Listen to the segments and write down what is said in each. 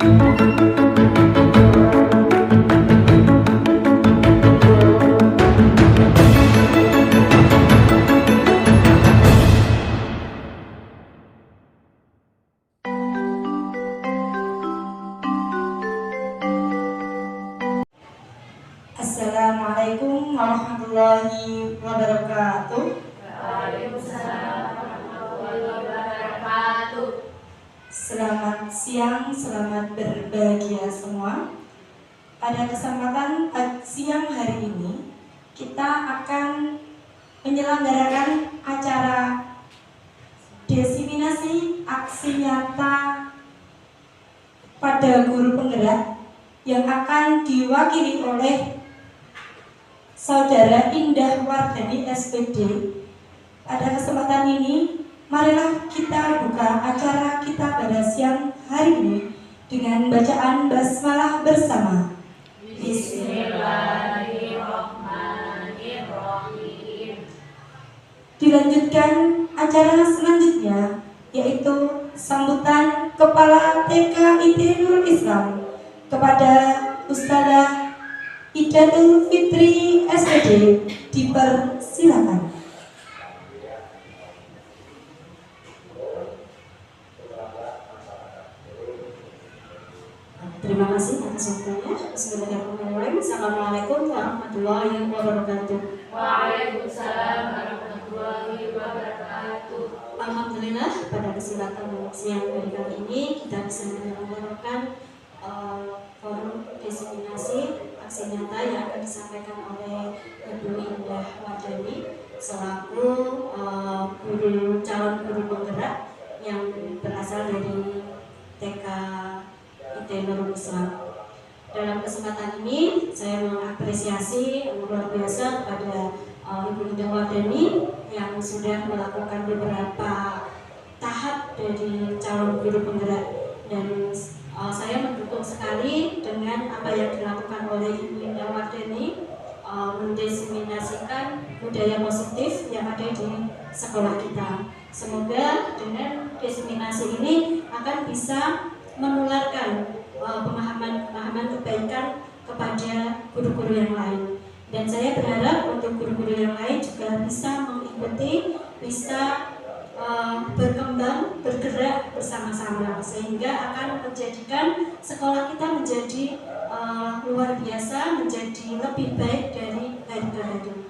Assalamualaikum warahmatullahi wabarakatuh. Waalaikumsalam warahmatullahi wabarakatuh. Selamat siang, selamat berbahagia semua. Pada kesempatan siang hari ini, kita akan menyelenggarakan acara diseminasi aksi nyata pada guru penggerak yang akan diwakili oleh Saudara Indah Wardani SPD. Pada kesempatan ini, marilah kita buka acara kita pada siang hari ini dengan bacaan basmalah bersama. Bismillahirrahmanirrahim. Dilanjutkan acara selanjutnya, yaitu sambutan Kepala TK IT Nurul Islam kepada Ustazah Idatul Fitri SPD. Dipersilakan. Terima kasih atas waktunya. Bismillahirrahmanirrahim. Assalamualaikum warahmatullahi wabarakatuh. Waalaikumsalam warahmatullahi wabarakatuh. Alhamdulillah, pada kesempatan siang hari kali ini kita bisa menyelenggarakan forum diseminasi aksi nyata yang akan disampaikan oleh Ibu Indah Wardani selaku calon guru penggerak yang berasal dari TK IT Nurul Islam. Dalam kesempatan ini saya mengapresiasi luar biasa kepada Ibu Indah Wardani yang sudah melakukan beberapa tahap dari calon guru penggerak, dan saya mendukung sekali dengan apa yang dilakukan oleh Ibu Indah Wardani mendiseminasikan budaya positif yang ada di sekolah kita. Semoga dengan diseminasi ini akan bisa menularkan pemahaman-pemahaman kebaikan kepada guru-guru yang lain. Dan saya berharap untuk guru-guru yang lain juga bisa mengikuti, bisa berkembang, bergerak bersama-sama, sehingga akan menjadikan sekolah kita menjadi luar biasa, menjadi lebih baik dari hari ke hari.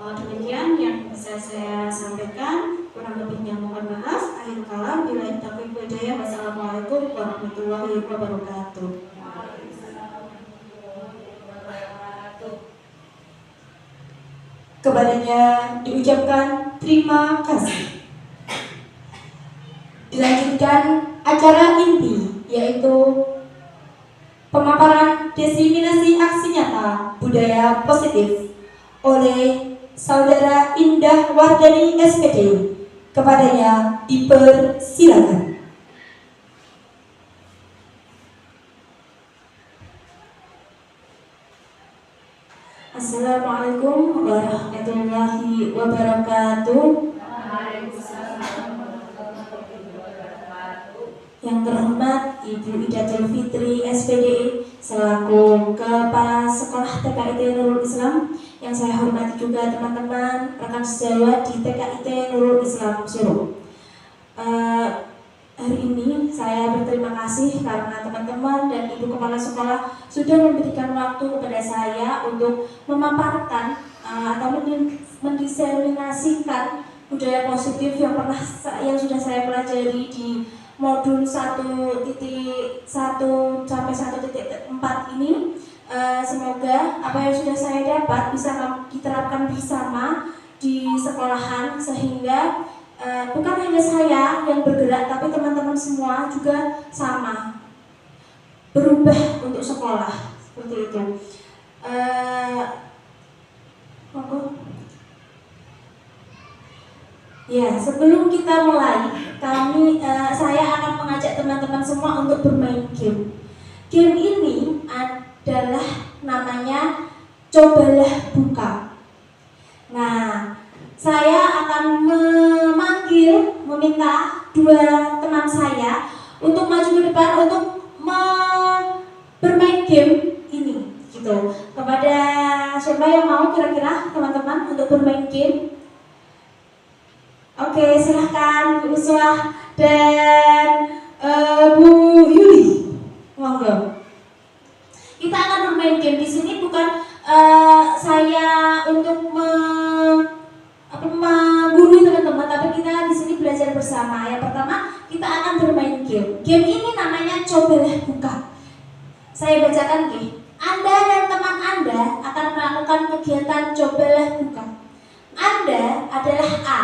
Demikian yang bisa saya sampaikan, kurang lebihnya mohon maaf. Akhir kalam, billahi taufiq wal hidayah. Wassalamualaikum warahmatullahi wabarakatuh. Kepadanya diucapkan terima kasih. Dilanjutkan acara inti, yaitu pemaparan diseminasi aksi nyata budaya positif oleh Saudara Indah Wardani SPD. Kepadanya dipersilakan. Assalamualaikum warahmatullahi wabarakatuh. Yang terhormat Ibu Idatul Fitri SPD selaku Kepala Sekolah TKIT Nurul Islam, yang saya hormati juga teman-teman rekan sejawat di TKIT Nurul Islam Solo. Hari ini saya berterima kasih karena teman-teman dan Ibu Kepala Sekolah sudah memberikan waktu kepada saya untuk memaparkan atau mendiseminasikan budaya positif yang sudah saya pelajari di modul 1.1 sampai 1.4 ini. Semoga apa yang sudah saya dapat bisa diterapkan bersama di sekolahan, sehingga bukan hanya saya yang bergerak, tapi teman-teman semua juga sama berubah untuk sekolah, seperti itu. Ya, sebelum kita mulai, saya akan mengajak teman-teman semua untuk bermain game. Game ini adalah namanya Cobalah Buka. Nah, saya akan meminta dua teman saya untuk maju ke depan untuk kira-kira teman-teman untuk bermain game? Oke, silahkan Bu Uswah dan Bu Yuli. Monggo. Kita akan bermain game di sini bukan saya untuk menggurui teman-teman, tapi kita di sini belajar bersama. Yang pertama, kita akan bermain game. Game ini namanya Cobalah Buka. Saya bacakan nih. Anda dan teman Anda akan melakukan kegiatan Cobalah Buka. Anda adalah A.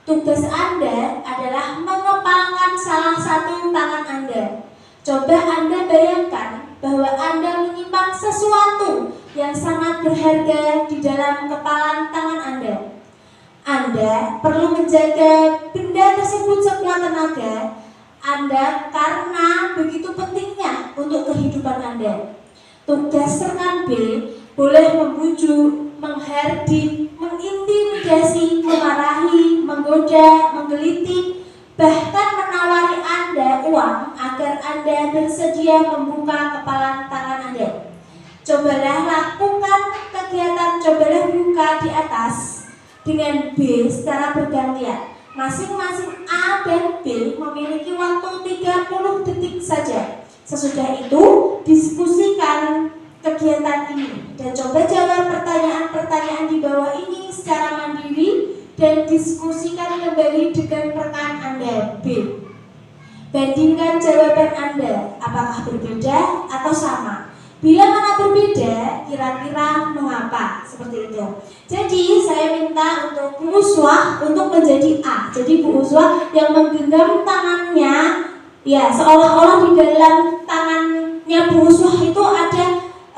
Tugas Anda adalah mengepalkan salah satu tangan Anda. Coba Anda bayangkan bahwa Anda menyimpan sesuatu yang sangat berharga di dalam kepalan tangan Anda. Anda perlu menjaga benda tersebut sekuat tenaga Anda karena begitu pentingnya untuk kehidupan Anda. Tugas rekan B boleh membujuk, menghardik, mengintimidasi, memarahi, menggoda, menggelitik, bahkan menawari Anda uang agar Anda bersedia membuka kepalan tangan Anda. Cobalah lakukan kegiatan Cobalah Buka di atas dengan B secara bergantian. Masing-masing A dan B memiliki waktu 30 detik saja. Sesudah itu, diskusikan kegiatan ini dan coba jawab pertanyaan-pertanyaan di bawah ini secara mandiri dan diskusikan kembali dengan rekan Anda B. Bandingkan jawaban Anda, apakah berbeda atau sama. Bila mana berbeda, kira-kira mengapa? Seperti itu. Jadi saya minta untuk Bu Uswah untuk menjadi A. Jadi Bu Uswah yang menggenggam tangannya, ya seolah-olah di dalam tangannya Bu Uswah itu ada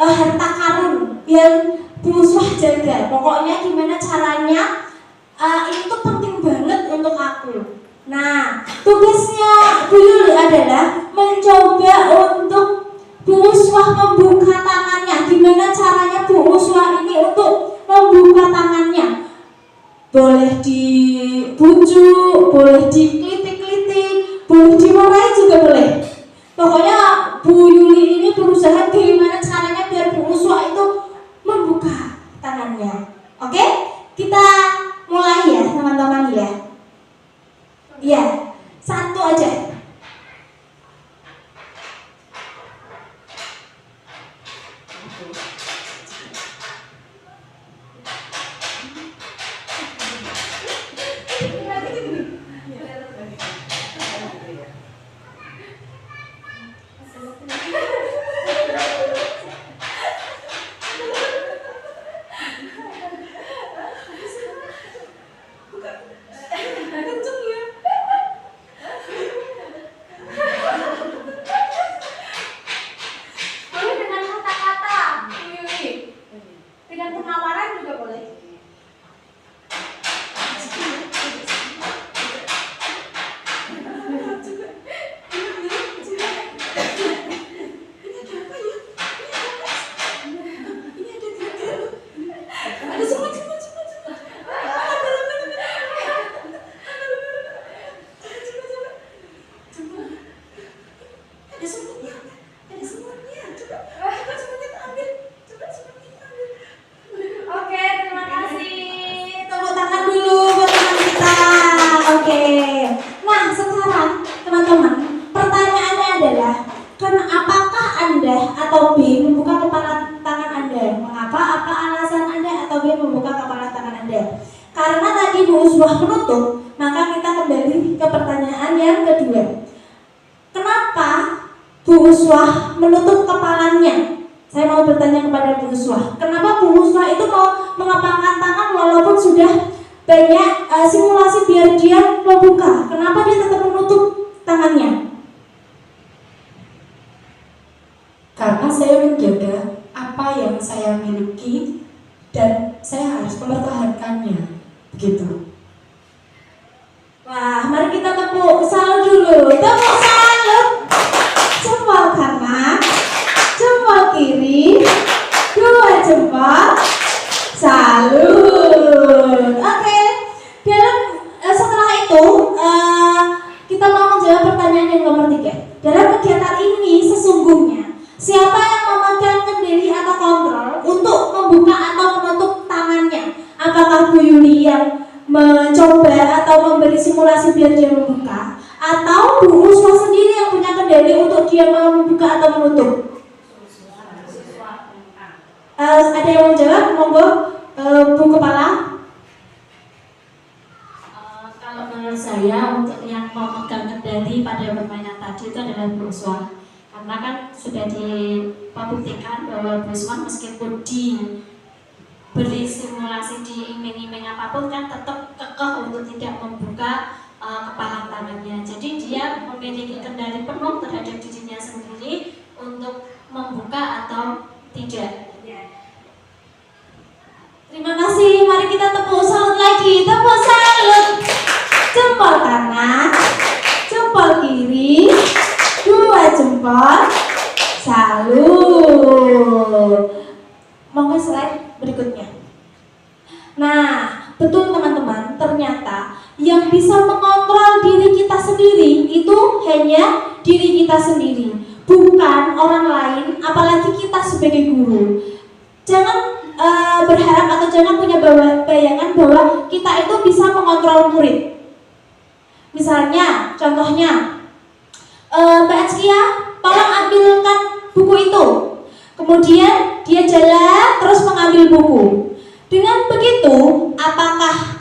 harta karun yang Bu Uswah jaga. Pokoknya gimana caranya, ini tuh penting banget untuk aku. Nah, tugasnya Bu Yuli adalah mencoba untuk Bu Uswah membuka tangannya. Gimana caranya Bu Uswah ini untuk membuka tangannya? Boleh dibujuk, boleh diklitik-klitik, boleh dimarahi juga boleh. Pokoknya Bu Yuli ini berusaha gimana caranya biar Bu Uswah itu membuka tangannya. Oke? Kita mulai ya teman-teman ya. Iya, satu aja. Menutup kepalanya. Saya mau bertanya kepada Bu Uswah, kenapa Bu Uswah itu mau mengepalkan tangan walaupun sudah banyak simulasi biar dia membuka? Kenapa dia tetap menutup tangannya? Karena saya menjaga apa yang saya miliki dan saya harus mempertahankannya. Begitu. Wah, mari kita tepuk salut dulu. Tepuk salut. Jempol kanan, jempol kiri, dua jempol, salut. Oke. Setelah itu kita mau menjawab pertanyaan yang nomor 3. Dalam kegiatan ini sesungguhnya siapa yang memegang kendali atau kontrol untuk membuka atau menutup tangan dia mau membuka atau menutup? Ada yang mau jawab? Monggo, Bu Kepala. Kalau menurut saya untuk yang memegang kendali pada permainan tadi itu adalah Bu Uswa, karena kan sudah dibuktikan bahwa Bu Uswa meskipun diberi simulasi diiming-iming apapun kan tetap kekeh untuk tidak membuka kepala tangannya. Jadi dia memiliki kendali penuh terhadap dirinya sendiri untuk membuka atau tidak. Terima kasih, mari kita tepuk salut lagi. Tepuk salut. Jempol kanan, jempol kiri, 2 jempol. Salut. Monggo slide berikutnya. Nah, betul teman-teman, ternyata yang bisa mengontrol diri kita sendiri itu hanya diri kita sendiri, bukan orang lain, apalagi kita sebagai guru. Jangan berharap atau jangan punya bayangan bahwa kita itu bisa mengontrol murid. Misalnya, contohnya, Mbak Azkia, tolong ambilkan buku itu. Kemudian dia jalan terus mengambil buku. Dengan begitu, apakah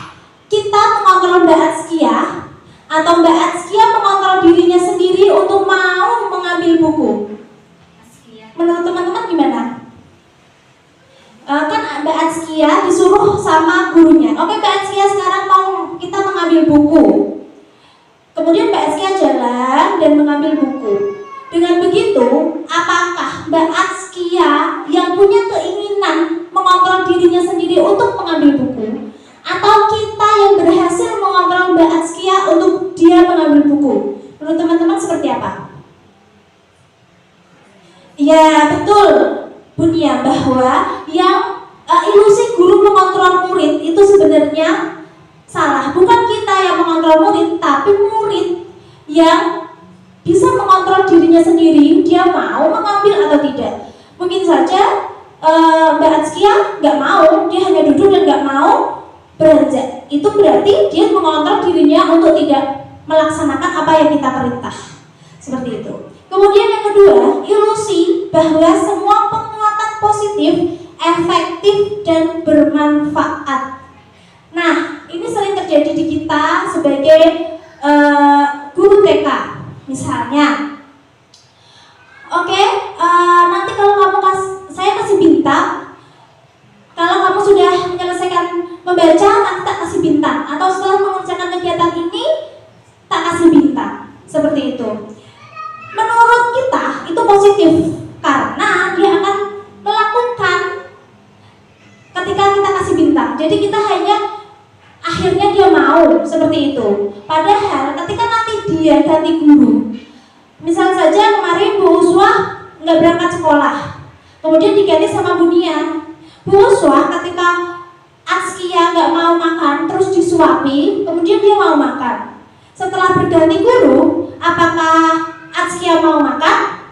kita mengontrol Mbak Azkia atau Mbak Azkia mengontrol dirinya sendiri untuk mau mengambil buku? Menurut teman-teman gimana? Kan Mbak Azkia disuruh sama gurunya. Oke, Mbak Azkia sekarang mau kita mengambil buku. Kemudian Mbak Azkia jalan dan mengambil buku. Dengan begitu, apakah Mbak Azkia yang punya keinginan mengontrol dirinya sendiri untuk mengambil buku, atau kita yang berhasil mengontrol Mbak Azkia untuk dia mengambil buku? Menurut teman-teman seperti apa? Ya, betul Bunia, bahwa yang ilusi guru mengontrol murid itu sebenarnya salah. Bukan kita yang mengontrol murid, tapi murid yang bisa mengontrol dirinya sendiri, dia mau mengambil atau tidak. Mungkin saja Mbak Azkia nggak mau, dia hanya duduk dan nggak mau beranjak. Itu berarti dia mengontrol dirinya untuk tidak melaksanakan apa yang kita perintah. Seperti itu. Kemudian yang kedua, ilusi bahwa semua penguatan positif, efektif, dan bermanfaat. Nah, ini sering terjadi di kita sebagai guru TK. Misalnya, oke, nanti kalau kamu saya kasih bintang. Kalau kamu sudah menyelesaikan membaca, nanti tak kasih bintang. Atau setelah mengerjakan kegiatan ini, tak kasih bintang. Seperti itu. Menurut kita itu positif karena dia akan melakukan ketika kita kasih bintang. Jadi kita hanya akhirnya dia mau seperti itu. Padahal ketika nanti dia ganti guru, misal saja kemarin Bu Uswa nggak berangkat sekolah, kemudian diganti sama Bunia. Bu Uswa ketika Azkia nggak mau makan terus disuapi, kemudian dia mau makan. Setelah berganti guru, apakah Azkia mau makan?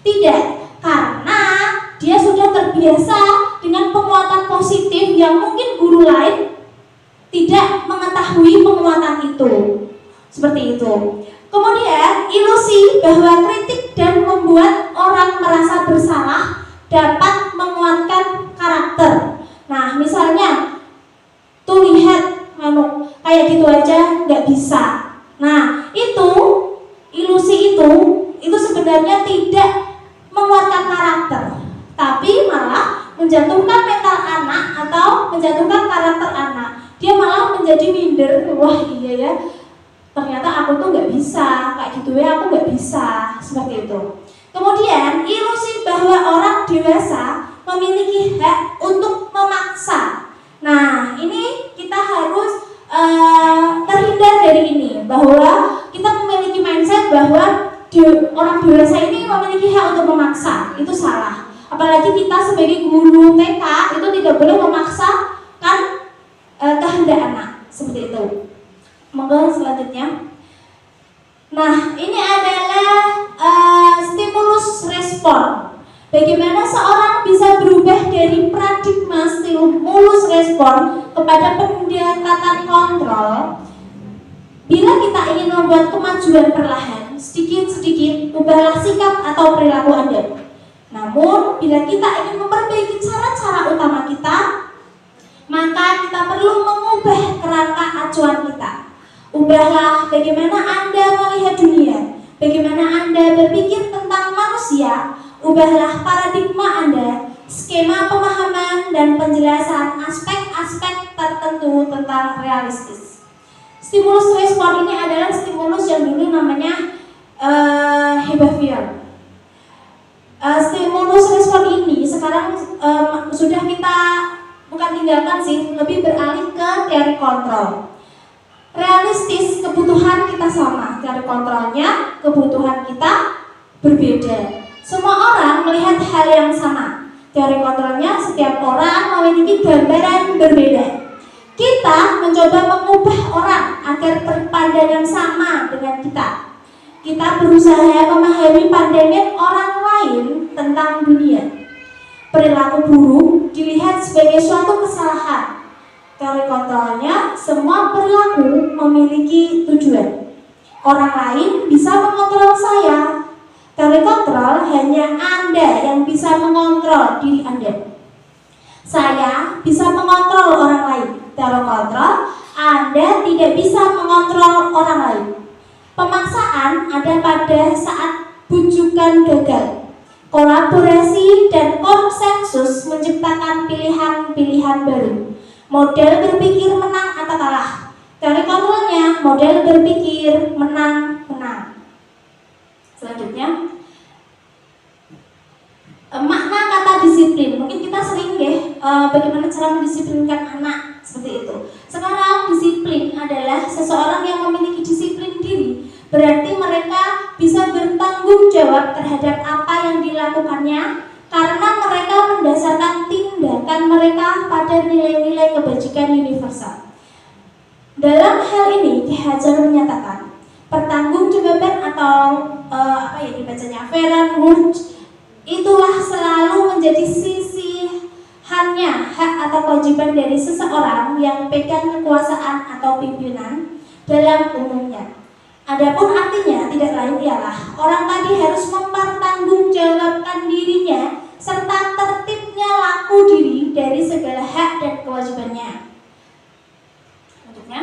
Tidak, karena dia sudah terbiasa dengan penguatan positif yang mungkin guru lain tidak mengetahui penguatan itu. Seperti itu. Kemudian ilusi bahwa kritik dan membuat orang merasa bersalah dapat menguatkan karakter. Nah, misalnya tuh lihat kayak gitu aja nggak bisa. Nah, itu ilusi itu sebenarnya tidak menguatkan karakter, tapi malah menjatuhkan mental anak atau menjatuhkan karakter anak. Dia malah menjadi minder. Wah iya ya, ternyata aku tuh nggak bisa kayak gitu ya, aku nggak bisa, seperti itu. Kemudian ilusi bahwa orang dewasa memiliki hak untuk memaksa. Nah, ini kita harus terhindar dari ini, bahwa kita memiliki mindset bahwa orang dewasa ini memiliki hak untuk memaksa. Itu salah. Apalagi kita sebagai guru TK itu tidak boleh memaksakan kehendak anak. Seperti itu. Monggo selanjutnya. Nah, ini adalah stimulus respon. Bagaimana seorang bisa berubah dari paradigma stimulus respon kepada pendekatan kontrol. Bila kita ingin membuat kemajuan perlahan, sedikit-sedikit ubahlah sikap atau perilaku Anda. Namun, bila kita ingin memperbaiki cara-cara utama kita, maka kita perlu mengubah kerangka acuan kita. Ubahlah bagaimana Anda melihat dunia, bagaimana Anda berpikir tentang manusia. Ubahlah paradigma Anda, skema pemahaman dan penjelasan aspek-aspek tertentu tentang realistis. Stimulus respon ini adalah stimulus yang dulu namanya behavior. Stimulus respon ini sekarang sudah kita bukan tinggalkan sih, lebih beralih ke teori kontrol. Realistis, kebutuhan kita sama, teori kontrolnya kebutuhan kita berbeda. Semua orang melihat hal yang sama. Teori kontrolnya setiap orang memiliki gambaran berbeda. Kita mencoba mengubah orang agar berpandangan sama dengan kita. Kita berusaha memahami pandangan orang lain tentang dunia. Perilaku buruk dilihat sebagai suatu kesalahan. Teori kontrolnya, semua perilaku memiliki tujuan. Orang lain bisa mengontrol saya. Teori kontrol, hanya Anda yang bisa mengontrol diri Anda. Saya bisa mengontrol orang lain. Teori kontrol, Anda tidak bisa mengontrol orang lain. Pemaksaan ada pada saat bujukan gagal. Kolaborasi dan konsensus menciptakan pilihan-pilihan baru. Model berpikir menang atau kalah. Teori kontrolnya, model berpikir menang-menang. Selanjutnya, makna kata disiplin. Mungkin kita sering bagaimana cara mendisiplinkan anak seperti itu. Sekarang disiplin adalah seseorang yang memiliki disiplin diri. Berarti mereka bisa bertanggung jawab terhadap apa yang dilakukannya, karena mereka mendasarkan tindakan mereka pada nilai-nilai kebajikan universal. Dalam hal ini, Ki Hajar menyatakan pertanggungjawaban atau dibacanya Veran-Wurth itulah selalu menjadi sisihannya hak atau kewajiban dari seseorang yang pegang kekuasaan atau pimpinan dalam umumnya. Adapun artinya tidak lain ialah orang tadi harus mempertanggungjawabkan dirinya serta tertibnya laku diri dari segala hak dan kewajibannya. Selanjutnya,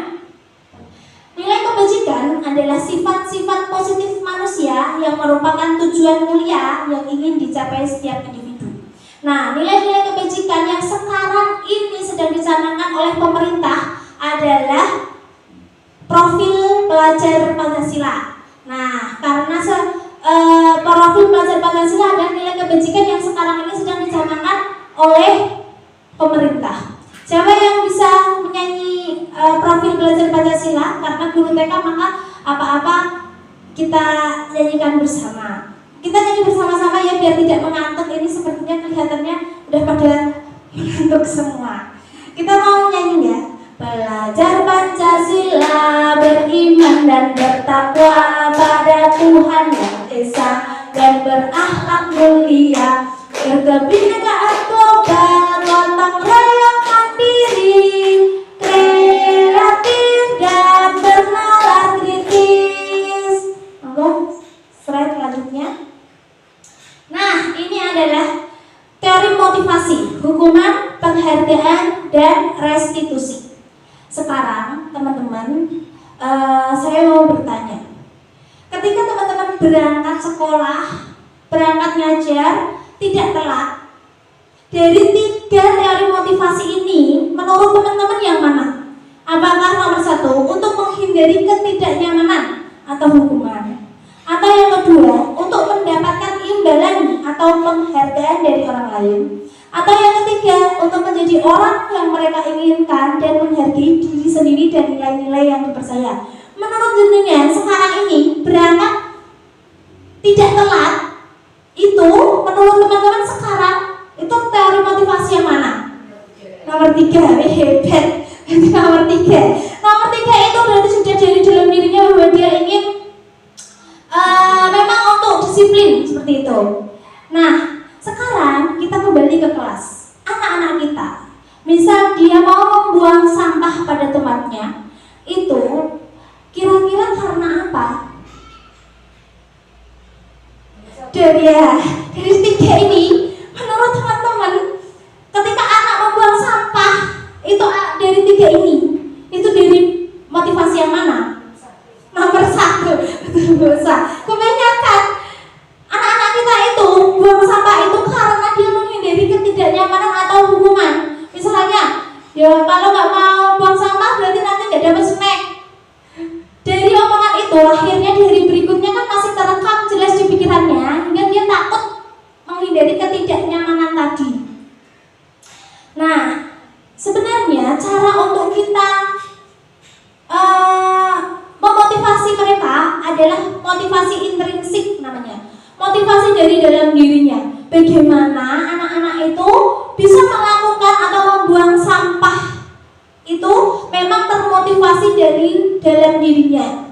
nilai kebajikan adalah sifat-sifat positif manusia yang merupakan tujuan mulia yang ingin dicapai setiap individu. Nah, nilai-nilai kebajikan yang sekarang ini sedang dicanangkan oleh pemerintah adalah profil pelajar Pancasila. Nah, karena profil pelajar Pancasila adalah nilai kebajikan yang sekarang ini sedang dicanangkan oleh pemerintah. Siapa yang bisa menyanyi profil pelajar Pancasila? Karena guru TK, maka apa-apa kita nyanyikan bersama. Kita nyanyi bersama-sama ya, biar tidak mengantuk. Ini sepertinya kelihatannya udah pada mengantuk semua. Kita mau nyanyi ya. Belajar Pancasila, beriman dan bertakwa pada Tuhan Yang Esa dan berakhlak mulia, berkebinekaan global, gotong royong mandiri, kreatif dan bernalar kritis. Monggo, slide selanjutnya. Nah, ini adalah teori motivasi, hukuman, penghargaan, dan restitusi. Sekarang teman-teman, saya mau bertanya, ketika teman-teman berangkat sekolah, berangkat ngajar, tidak telat, dari 3 teori motivasi ini, menurut teman-teman yang mana? Apakah nomor 1 untuk menghindari ketidaknyamanan atau hukuman? Atau yang kedua, untuk mendapatkan imbalan atau penghargaan dari orang lain? Atau yang ketiga, untuk menjadi orang yang mereka inginkan dan menghargai diri sendiri dan nilai-nilai yang dipercaya? Menurut jenengan sekarang ini berangkat tidak telat, itu menurut teman-teman sekarang itu teori motivasi yang mana? Nomor 3, hebat. Nomor 3. Nomor 3 itu berarti sudah dari dalam dirinya bahwa dia ingin memang untuk disiplin seperti itu. Nah, sekarang kita kembali ke kelas. Anak-anak kita, misal dia mau membuang sampah pada tempatnya, itu kira-kira karena apa? Dari tiga ini, menurut teman-teman, ketika anak membuang sampah itu dari tiga ini, itu dari motivasi yang mana? Nomor satu, dosa. Kebanyakan anak-anak kita itu buang sampah itu karena dia menghindari ketidaknyamanan atau hukuman. Misalnya, ya kalau nggak mau buang sampah berarti nanti nggak dapat snack. Dari omongan itu akhirnya di hari berikutnya kan masih terekam jelas di pikirannya hingga dia takut menghindari ketidaknyamanan tadi. Nah, sebenarnya cara untuk kita memotivasi mereka adalah motivasi intrinsik namanya. Motivasi dari dalam dirinya. Bagaimana anak-anak itu bisa melakukan atau membuang sampah itu memang termotivasi dari dalam dirinya.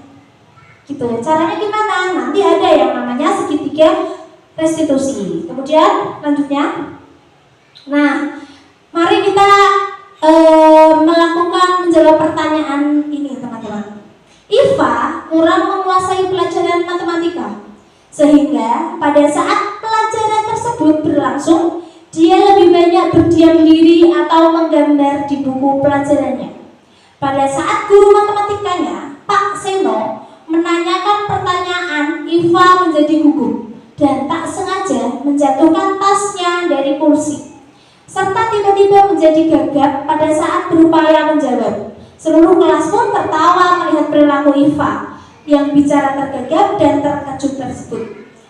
Gitu. Caranya gimana? Nanti ada yang namanya segitiga restitusi. Kemudian lanjutnya. Nah, mari kita melakukan menjawab pertanyaan ini, teman-teman. Iva kurang menguasai pelajaran matematika, sehingga pada saat pelajaran tersebut berlangsung, dia lebih banyak berdiam diri atau menggambar di buku pelajarannya. Pada saat guru matematikanya, Pak Seno, menanyakan pertanyaan, Iva menjadi gugup dan tak sengaja menjatuhkan tasnya dari kursi, serta tiba-tiba menjadi gagap pada saat berupaya menjawab. Seluruh kelas pun tertawa melihat perilaku Iva yang bicara tergagap dan terkejut tersebut.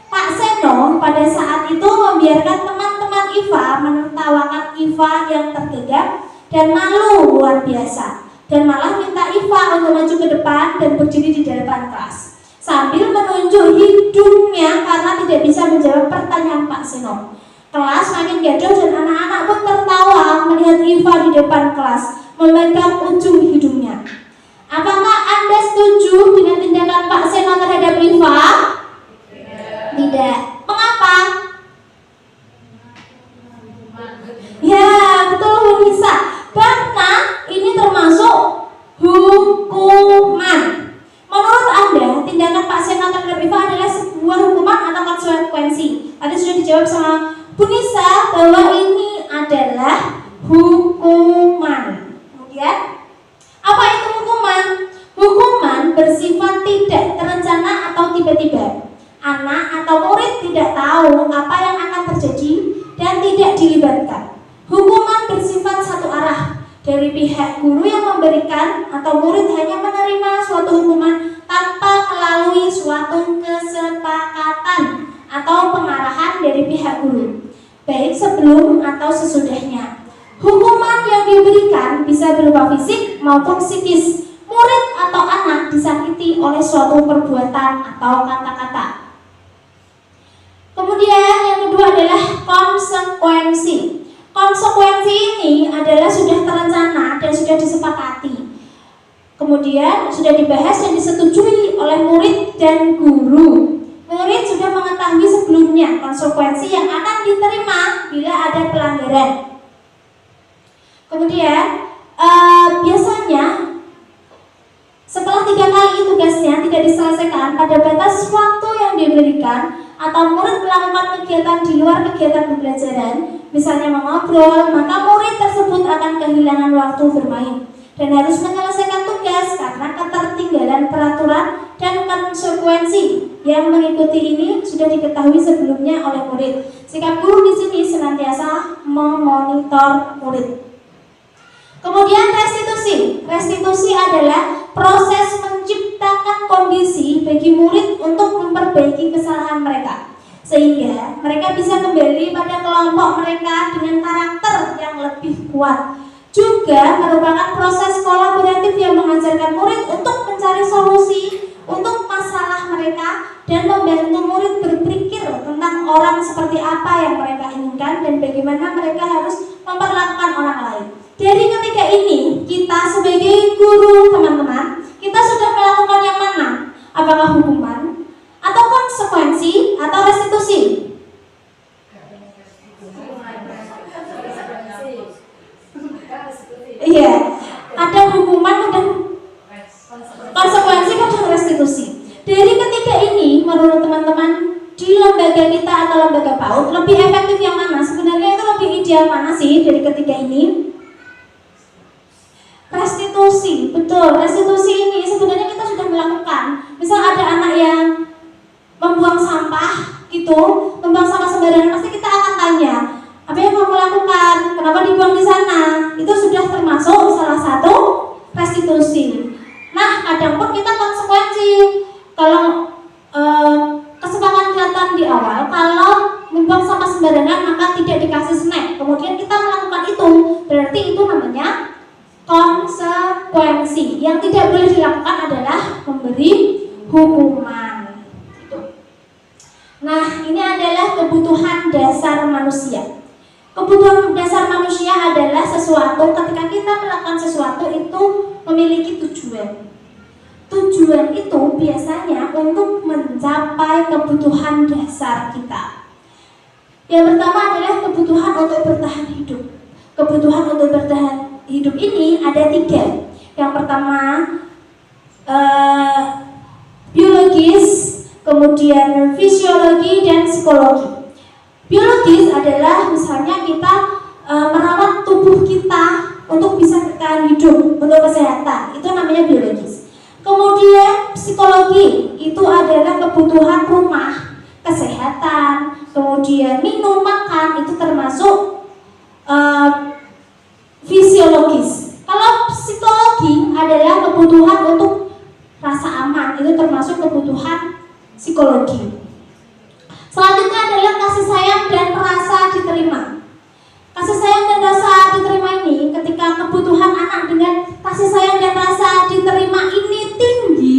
Pak Seno pada saat itu membiarkan teman-teman Iva menertawakan Iva yang tergagap dan malu luar biasa, dan malah minta Iva untuk maju ke depan dan berdiri di depan kelas sambil menunjuk hidungnya karena tidak bisa menjawab pertanyaan Pak Seno. Kelas makin gaduh dan anak-anak pun tertawa melihat Iva di depan kelas memegang ujung hidungnya. Apakah Anda setuju dengan tindakan Pak Seno terhadap Iva? Tidak. Mengapa? Ya, betul bisa. Karena ini termasuk hukuman. Menurut Anda, tindakan Pak Seno terhadap Iva adalah sebuah hukuman atau konsekuensi? Tadi sudah dijawab sama Bu Nisa bahwa ini adalah hukuman. Kemudian, apa itu hukuman? Hukuman bersifat tidak terencana atau tiba-tiba. Anak atau murid tidak tahu apa yang akan terjadi dan tidak dilibatkan. Hukuman bersifat satu arah dari pihak guru yang memberikan, atau murid hanya menerima suatu hukuman tanpa melalui suatu kesepakatan atau pengarahan dari pihak guru, baik sebelum atau sesudahnya. Hukuman yang diberikan bisa berupa fisik maupun psikis. Murid atau anak disakiti oleh suatu perbuatan atau kata-kata. Kemudian yang kedua adalah konsekuensi. Konsekuensi ini adalah sudah terencana dan sudah disepakati. Kemudian sudah dibahas dan disetujui oleh murid dan guru. Murid sudah mengetahui sebelumnya konsekuensi yang akan diterima bila ada pelanggaran. Kemudian biasanya setelah 3 kali tugasnya tidak diselesaikan pada batas waktu yang diberikan, atau murid melakukan kegiatan di luar kegiatan pembelajaran, misalnya mengobrol, maka murid tersebut akan kehilangan waktu bermain dan harus menyelesaikan tugas karena ketertinggalan peraturan dan konsekuensi yang mengikuti ini sudah diketahui sebelumnya oleh murid. Sikap guru di sini senantiasa memonitor murid. Kemudian restitusi. Restitusi adalah proses menciptakan kondisi bagi murid untuk memperbaiki kesalahan mereka, sehingga mereka bisa kembali pada kelompok mereka dengan karakter yang lebih kuat. Juga merupakan proses kolaboratif yang mengajarkan murid untuk mencari solusi untuk masalah mereka dan membantu murid berpikir tentang orang seperti apa yang mereka inginkan dan bagaimana mereka harus memperlakukan orang lain. Dari ketiga ini, kita sebagai guru, teman-teman, kita sudah melakukan yang mana? Apakah hukuman, atau konsekuensi, atau restitusi? Iya, ada hukuman dan konsekuensi, dan restitusi. Dari ketiga ini, menurut teman-teman, di lembaga kita atau lembaga PAUD lebih efektif yang mana? Sebenarnya itu lebih ideal mana sih dari ketiga ini? Restitusi, betul. Restitusi ini sebenarnya kita sudah melakukan. Misal ada anak yang membuang sampah gitu, membuang sampah sembarangan, pasti kita akan tanya, apa yang kamu lakukan? Kenapa dibuang di sana? Itu sudah termasuk salah satu restitusi. Nah, kadang pun kita konsekuensi. Kalau kesepakatan di awal, kalau membuang sampah sembarangan maka tidak dikasih snack. Kemudian kita melakukan itu, berarti itu namanya konsekuensi. Yang tidak boleh dilakukan adalah memberi hukuman. Gitu. Nah, ini adalah kebutuhan dasar manusia. Kebutuhan dasar manusia adalah sesuatu, ketika kita melakukan sesuatu itu memiliki tujuan. Tujuan itu biasanya untuk mencapai kebutuhan dasar kita. Yang pertama adalah kebutuhan untuk bertahan hidup. Kebutuhan untuk bertahan hidup ini ada 3. Yang pertama biologis, kemudian fisiologi dan psikologi. Biologis adalah misalnya kita merawat tubuh kita untuk bisa bertahan hidup, untuk kesehatan, itu namanya biologis. Kemudian psikologi itu adalah kebutuhan rumah, kesehatan, kemudian minum, makan, itu termasuk fisiologis. Kalau psikologi adalah kebutuhan untuk rasa aman, itu termasuk kebutuhan psikologi. Selanjutnya adalah kasih sayang dan rasa diterima. Kasih sayang dan rasa diterima ini, ketika kebutuhan anak dengan kasih sayang dan rasa diterima ini tinggi,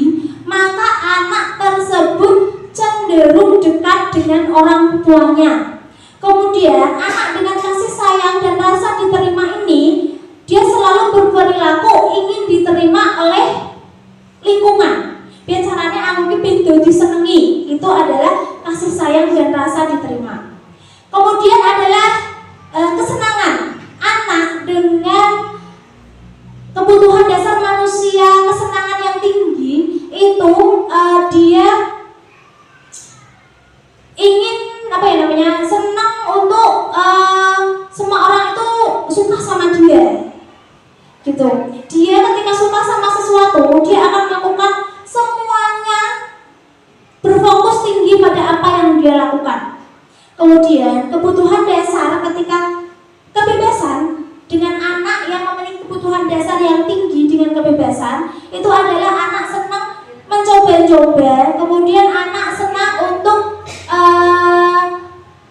maka anak tersebut cenderung dekat dengan orang tuanya. Kemudian anak dengan kasih sayang dan rasa diterima ini, dia selalu berperilaku ingin diterima oleh lingkungan. Biar caranya aku pintu disenengi, itu adalah kasih sayang dan rasa diterima. Kemudian adalah kesenangan. Anak dengan kebutuhan dasar manusia, kesenangan yang tinggi itu dia ingin senang untuk semua orang itu suka sama dia, gitu. Dia ketika suka sama sesuatu, dia akan melakukan semuanya, berfokus tinggi pada apa yang dia lakukan. Kemudian kebutuhan dasar ketika kebebasan, dengan anak yang memiliki kebutuhan dasar yang tinggi dengan kebebasan, itu adalah anak senang mencoba-coba, kemudian anak senang untuk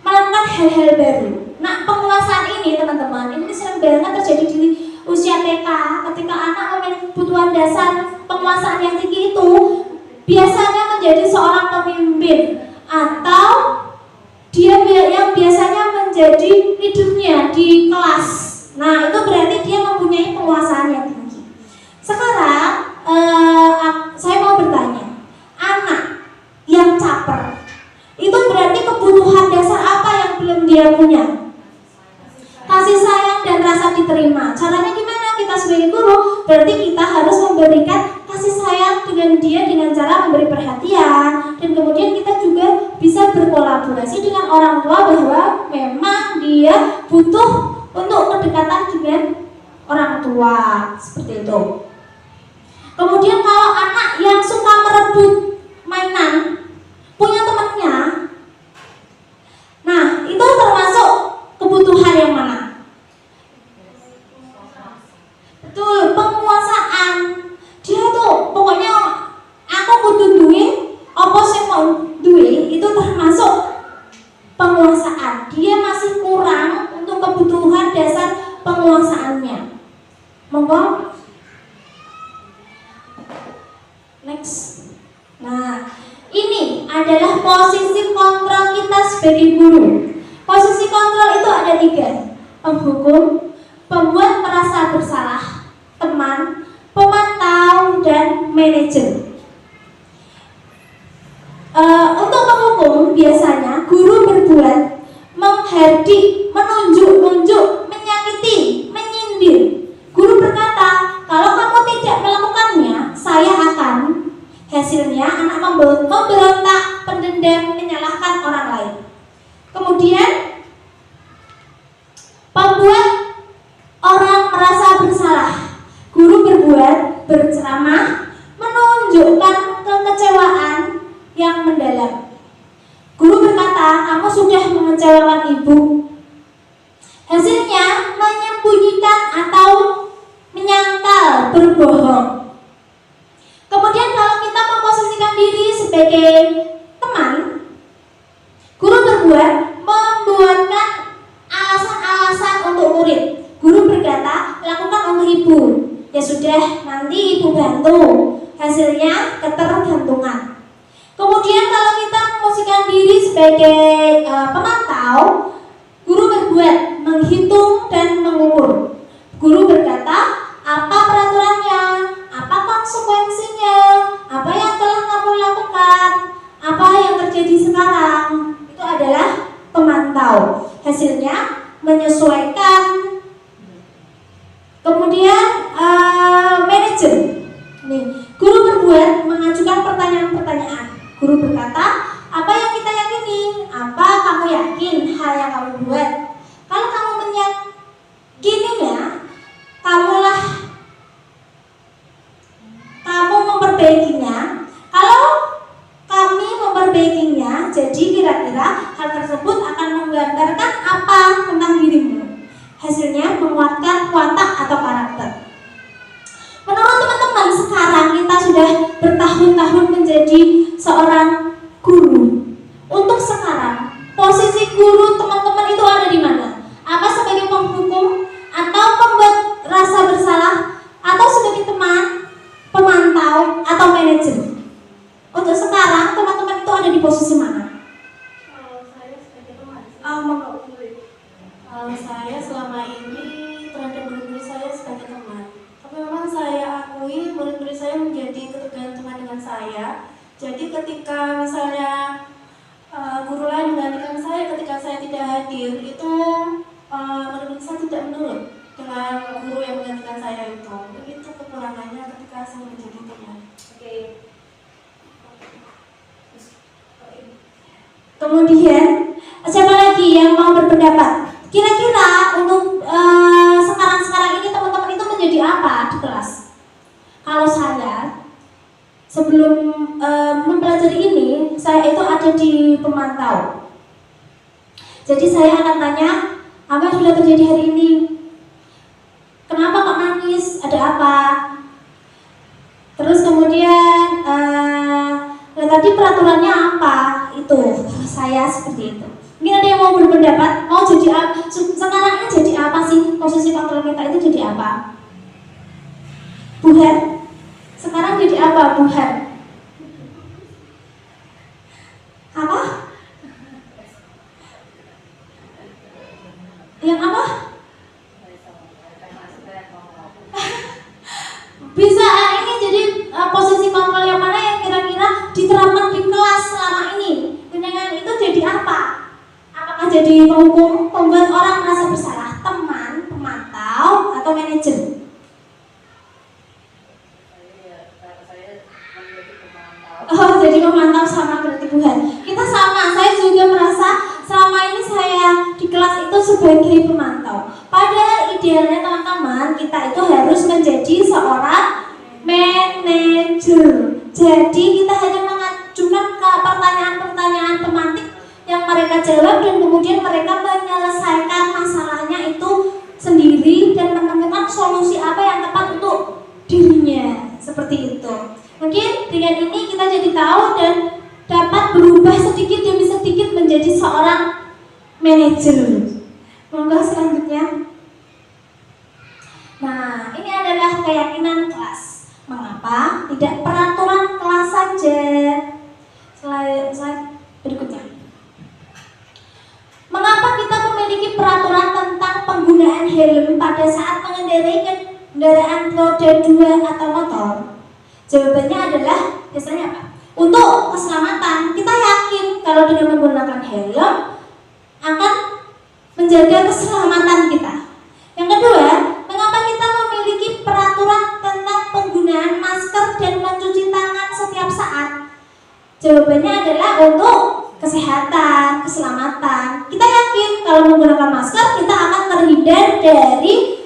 melakukan hal-hal baru. Nah, penguasaan ini teman-teman, ini sering banget terjadi di usia TK. Ketika anak memiliki kebutuhan dasar penguasaan yang tinggi itu, biasanya menjadi seorang pemimpin atau dia yang biasanya menjadi leadernya di kelas. Nah, itu berarti dia mempunyai penguasaan yang tinggi. Sekarang saya mau bertanya, anak yang caper itu berarti kebutuhan dasar apa yang belum dia punya? Kasih sayang dan rasa diterima. Caranya gimana kita sebagai guru? Berarti kita harus memberikan kasih sayang dengan dia dengan cara memberi perhatian, dan kemudian kita juga bisa berkolaborasi dengan orang tua bahwa memang dia butuh untuk kedekatan dengan orang tua, seperti itu. Kemudian kalau anak yang suka merebut mainan, punya temannya, nah itu termasuk kebutuhan yang mana? Betul, penguasaan. Dia tuh pokoknya aku kudu duwe, apa sing mau duwe, itu termasuk penguasaan. Dia masih kurang untuk kebutuhan dasar penguasaannya. Monggo. Next. Nah, ini adalah posisi kontrol kita sebagai guru. Posisi kontrol itu ada 3: penghukum, pembuat merasa bersalah, teman, pemantau, dan manajer. Untuk penghukum biasanya guru berbuat menghardik, menunjuk-nunjuk, menyakiti, menyindir. Guru berkata, kalau kamu tidak melakukannya, saya akan. Hasilnya anak memberontak, pendendam, menyalahkan menyalahkan orang lain. Kemudian membuat orang merasa bersalah. Guru berceramah menunjukkan kekecewaan yang mendalam. Guru berkata, kamu sudah mengecewakan ibu. Hasilnya menyembunyikan atau menyangkal, berbohong. Kemudian kalau kita memposisikan diri sebagai teman, guru membuatkan alasan-alasan untuk murid. Guru berkata, lakukan untuk ibu. Ya sudah, nanti ibu bantu. Hasilnya ketergantungan. Kemudian kalau kita memposisikan diri sebagai pemantau, guru menghitung dan mengukur. Guru berkata, apa peraturannya, apa konsekuensinya, apa yang telah kamu lakukan, apa yang terjadi sekarang. Itu adalah pemantau. Hasilnya menyesuaikan. Kemudian manajer. Nih, guru mengajukan pertanyaan-pertanyaan. Guru berkata, apa yang kita yakini? Apa kamu yakin hal yang kamu buat? Kalau kamu meyakininya, kamu memperbaikinya. Kalau kami memperbaikinya, jadi kira-kira hal tersebut akan menggambarkan apa tentang dirimu. Hasilnya menguatkan watak atau karakter. Menurut teman-teman, sekarang kita sudah bertahun-tahun menjadi seorang guru. Untuk sekarang, posisi guru teman-teman itu ada di mana? Apa sebagai penghukum, atau pembuat rasa bersalah, atau sebagai teman, pemantau, atau manajer? Untuk sekarang, teman-teman itu ada di posisi mana? Kalau saya sebagai teman, Kalau saya selama ini terhadap murid-murid saya sebagai teman. Tapi memang saya akui murid-murid saya menjadi ketergantungan dengan saya. Jadi ketika misalnya guru lain menggantikan saya ketika saya tidak hadir, itu murid-murid saya tidak menurut dengan guru yang menggantikan saya itu. Begitu kekurangannya ketika saya menjadi teman. Kemudian siapa lagi yang mau berpendapat? Kira-kira untuk sekarang ini teman-teman itu menjadi apa di kelas? Kalau saya sebelum mempelajari ini, saya itu ada di pemantau. Jadi saya akan tanya, apa yang sudah terjadi hari ini? Kenapa kok nangis? Ada apa? Terus kemudian tadi peraturannya apa? Itu saya seperti itu. Mungkin ada yang mau berpendapat, mau jadi apa? Sekarang ini jadi apa sih? Posisi kontrol kita itu jadi apa? Bu Her, sekarang jadi apa Bu Her? Apa? Yang apa? Bisa ini jadi posisi kontrol yang mana yang kira-kira diterapkan di kelas selama ini? Dengan itu jadi apa? Apakah jadi penghukum, membuat orang merasa bersalah, teman, pemantau, atau manajer? Oh, jadi pemantau sama berarti Tuhan. Kita sama, saya juga merasa selama ini saya di kelas itu sebagai pemantau. Pada idealnya teman-teman, kita itu harus menjadi seorang manajer. Jadi kita hanya mengajukan pertanyaan-pertanyaan tematik yang mereka jawab dan kemudian mereka menyelesaikan masalahnya itu sendiri dan menemukan solusi apa yang tepat untuk dirinya. Seperti itu. Mungkin dengan ini kita jadi tahu dan dapat berubah sedikit demi sedikit menjadi seorang manajer. Monggo selanjutnya. Nah, ini adalah keyakinan kelas. Mengapa tidak peraturan kelas saja? Slide berikutnya. Mengapa kita memiliki peraturan tentang penggunaan helm pada saat mengendarai kendaraan roda 2 atau motor? Jawabannya adalah biasanya apa? Untuk keselamatan. Kita yakin kalau dengan menggunakan helm akan menjaga keselamatan kita. Yang kedua, mengapa kita memiliki peraturan tentang penggunaan masker dan mencuci tangan setiap saat? Jawabannya adalah untuk kesehatan, keselamatan. Kita yakin kalau menggunakan masker kita akan terhindar dari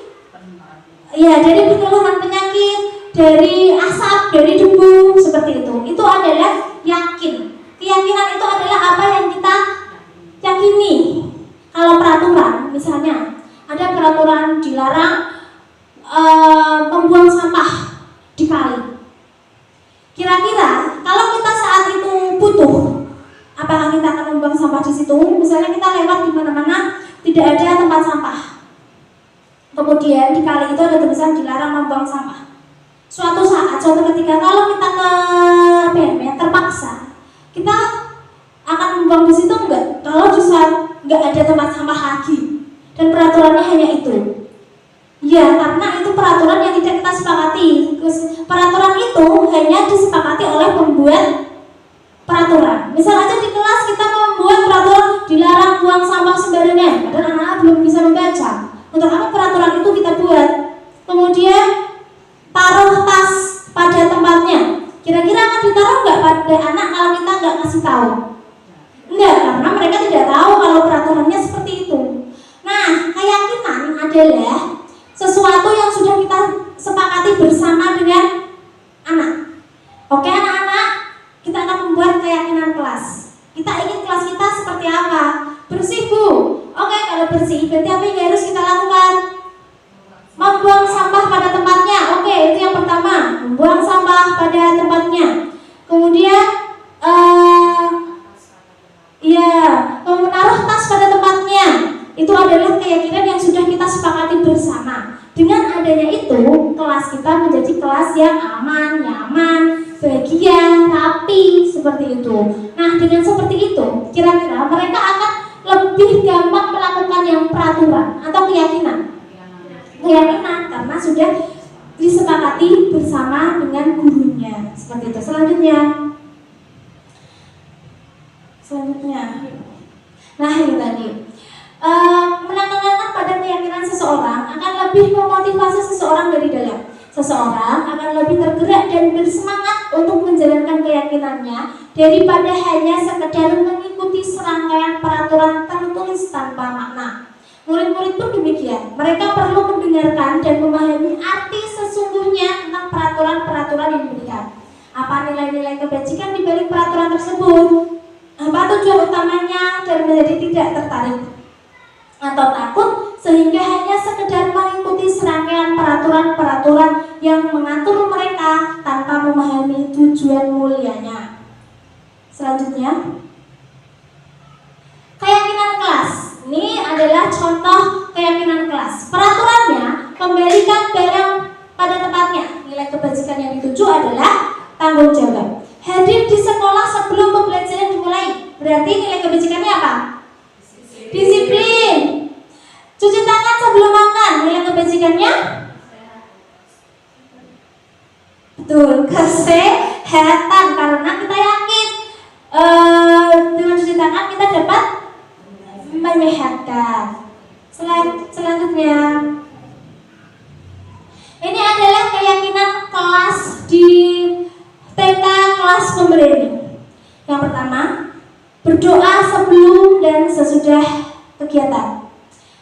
penularan penyakit, dari asap, dari debu, seperti itu. Itu adalah yakin. Keyakinan itu adalah apa yang kita yakini. Kalau peraturan, misalnya ada peraturan dilarang membuang sampah di kali. Kira-kira kalau kita saat itu butuh, apakah kita akan membuang sampah di situ? Misalnya kita lewat di mana-mana tidak ada tempat sampah. Kemudian di kali itu ada tulisan dilarang membuang sampah. Suatu ketika kalau kita terpaksa, kita akan membuang di situ enggak? Kalau justru enggak ada tempat sampah lagi dan peraturannya hanya itu. Ya, karena itu peraturan yang tidak kita sepakati. Peraturan itu hanya disepakati oleh pembuat peraturan. Misal aja di kelas kita membuat peraturan dilarang buang sampah sembarangan, padahal anak-anak belum bisa membaca. Untuk apa peraturan itu kita buat? Kemudian taruh tas pada tempatnya. Kira-kira akan ditaruh nggak pada anak kalau kita nggak kasih tahu? Enggak, karena mereka tidak tahu kalau peraturannya seperti itu. Nah, keyakinan adalah sesuatu yang sudah kita sepakati bersama dengan anak. Oke anak-anak, kita akan membuat keyakinan kelas. Kita ingin kelas kita seperti apa? Bersih, Bu. Oke, kalau bersih, berarti apa yang harus kita lakukan? Membuang sampah pada tempatnya. Oke, itu yang pertama, membuang sampah pada tempatnya. Kemudian menaruh tas pada tempatnya. Itu adalah keyakinan yang sudah kita sepakati bersama. Dengan adanya itu, kelas kita menjadi kelas yang aman, nyaman, bahagia, rapi, seperti itu. Nah, dengan seperti itu, kira-kira mereka akan lebih gampang melakukan yang peraturan atau keyakinan. Keyakinan karena sudah disepakati bersama dengan gurunya. Seperti itu. Selanjutnya. Nah, ini tadi. Menekankan pada keyakinan seseorang akan lebih memotivasi seseorang dari dalam. Seseorang akan lebih tergerak dan bersemangat untuk menjalankan keyakinannya daripada hanya sekedar mengikuti serangkaian peraturan tertulis tanpa makna. Murid-murid pun demikian. Mereka perlu mendengarkan dan memahami arti sesungguhnya tentang peraturan-peraturan yang diberikan. Apa nilai-nilai kebajikan di balik peraturan tersebut? Apa tujuan utamanya dan menjadi tidak tertarik atau takut sehingga hanya sekedar mengikuti serangkaian peraturan-peraturan yang mengatur mereka tanpa memahami tujuan mulianya. Selanjutnya, keyakinan kelas. Ini adalah contoh keyakinan kelas. Peraturannya kembalikan barang pada tempatnya. Nilai kebajikan yang dituju adalah tanggung jawab. Hadir di sekolah sebelum pembelajaran dimulai. Berarti nilai kebajikannya apa? Disiplin. Cuci tangan sebelum makan. Nilai kebajikannya? Betul, kesehatan. Karena kita yakin dengan cuci tangan kita dapat menyehatkan. Selanjutnya, ini adalah keyakinan kelas di TK kelas pemberani. Yang pertama, berdoa sebelum dan sesudah kegiatan.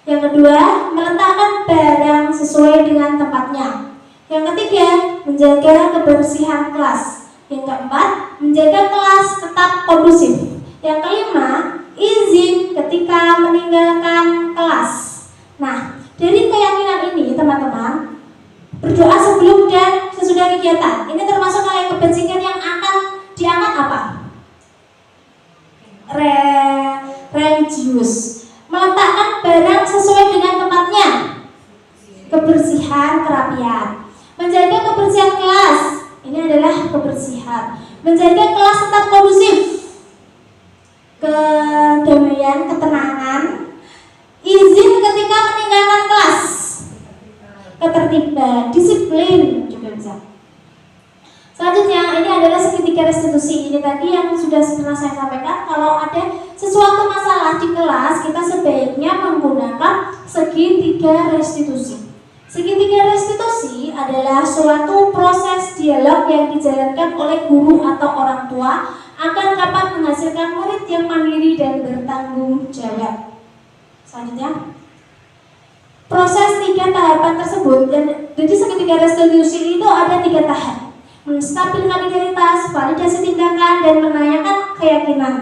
Yang kedua, meletakkan barang sesuai dengan tempatnya. Yang ketiga, menjaga kebersihan kelas. Yang keempat, menjaga kelas tetap kondusif. Yang kelima, izin ketika meninggalkan kelas. Nah, dari keyakinan ini teman-teman, berdoa sebelum dan sesudah kegiatan. Ini termasuk nilai kebajikan yang akan diangkat apa? Religius. Meletakkan barang sesuai dengan tempatnya. Kebersihan, kerapian. Menjaga kebersihan kelas. Ini adalah kebersihan. Menjaga kelas tetap kondusif. Kedamaian, ketenangan. Izin ketika meninggalkan kelas. Ketertiban, disiplin juga bisa. Selanjutnya, ini adalah segitiga restitusi. Ini tadi yang sudah pernah saya sampaikan. Kalau ada sesuatu masalah di kelas, kita sebaiknya menggunakan segitiga restitusi. Segitiga restitusi adalah suatu proses dialog yang dijalankan oleh guru atau orang tua akan dapat menghasilkan murid yang mandiri dan bertanggung jawab. Selanjutnya, proses 3 tahapan tersebut, dan jadi segitiga restitusi itu ada 3 tahap: menstabilkan identitas, validasi tindakan, dan menanyakan keyakinan.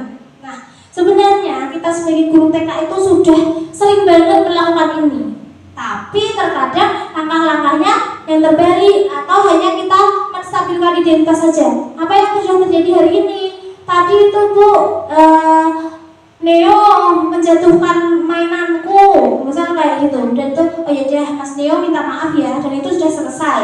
Nah, sebenarnya kita sebagai guru TK itu sudah sering banget melakukan ini, tapi terkadang langkah-langkahnya yang terbalik atau hanya kita menstabilkan identitas saja. Apa yang sudah terjadi hari ini? Tadi itu Bu, Neo menjatuhkan mainanku, misalnya kayak gitu, dan itu oh ya deh Mas Neo minta maaf ya, dan itu sudah selesai.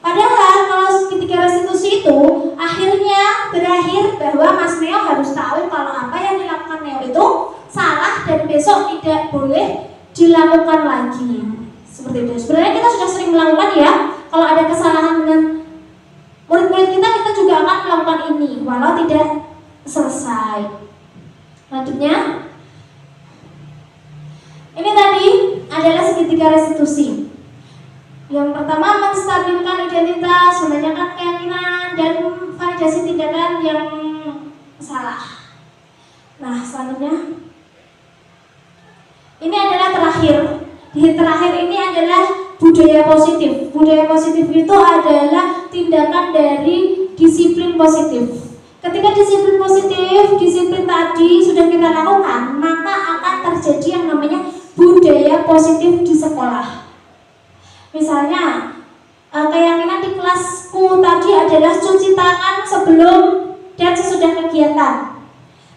Padahal kalau ketika restitusi itu akhirnya berakhir bahwa Mas Neo harus tahu kalau apa yang dilakukan Neo itu salah dan besok tidak boleh dilakukan lagi. Seperti itu. Sebenarnya kita sudah sering melakukan ya. Kalau ada kesalahan dengan murid-murid kita juga akan melakukan ini walau tidak selesai. Selanjutnya, ini tadi adalah segitiga restitusi. Yang pertama, menstabilkan identitas, menanyakan keyakinan, dan validasi tindakan yang salah. Nah, selanjutnya, ini adalah terakhir. Di terakhir ini adalah budaya positif. Budaya positif itu adalah tindakan dari disiplin positif. Ketika disiplin positif, disiplin tadi sudah kita lakukan, maka akan terjadi yang namanya budaya positif di sekolah. Misalnya, keyakinan di kelasku tadi adalah cuci tangan sebelum dan sesudah kegiatan.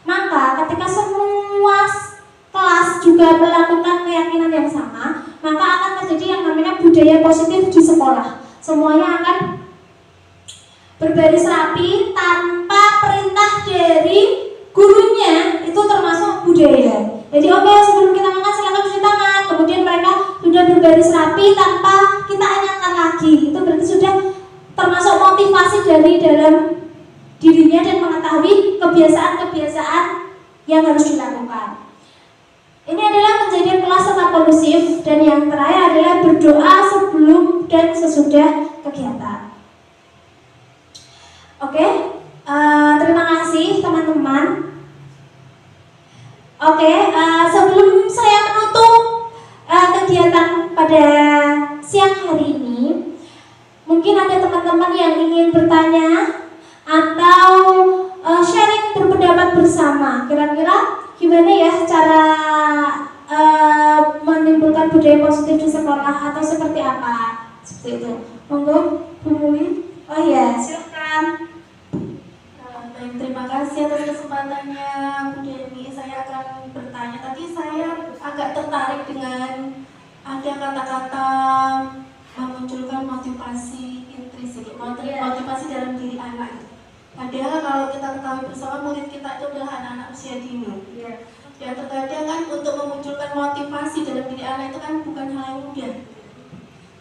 Maka ketika semua kelas juga melakukan keyakinan yang sama, maka akan terjadi yang namanya budaya positif di sekolah. Semuanya akan berbaris rapi tanpa perintah dari gurunya, itu termasuk budaya. Jadi oke, sebelum kita makan silakan cuci tangan. Kemudian mereka sudah berbaris rapi tanpa kita ingatkan lagi. Itu berarti sudah termasuk motivasi dari dalam dirinya dan mengetahui kebiasaan-kebiasaan yang harus dilakukan. Ini adalah menjadi kelas tetap kondusif, dan yang terakhir adalah berdoa sebelum dan sesudah kegiatan. Oke, terima kasih teman-teman. Oke, sebelum saya menutup kegiatan pada siang hari ini, mungkin ada teman-teman yang ingin bertanya atau sharing berpendapat bersama. Kira-kira gimana ya cara menimbulkan budaya positif di sekolah, atau seperti apa? Seperti itu. Monggo, Bu Muli. Oh ya, silakan. Baik, terima kasih atas kesempatannya Bu Deni. Saya akan bertanya. Tadi saya agak tertarik dengan ada kata-kata memunculkan motivasi intrinsik, motivasi dalam diri anak. Padahal kalau kita ketahui bersama, murid kita itu adalah anak-anak usia dini. Ya, terkadang kan untuk memunculkan motivasi dalam diri anak itu kan bukan hal yang mudah.